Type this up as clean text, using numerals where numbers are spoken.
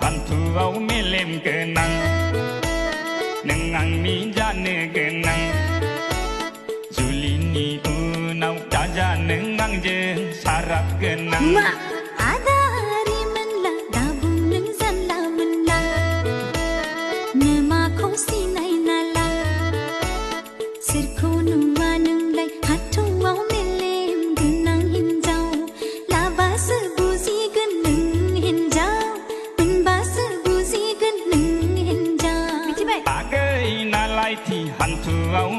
hantuau melem kenang nengang ni jane kenang julini unau jaja nengang je sarap kenang mak ada hari menlah dabung neng zanla menang nema kau sinai nala sirko nuwa neng lai hatu au melem genang hinjau laba sebuzi geneng hinjau menba sebuzi geneng hinjau pakai nalai ti hantuau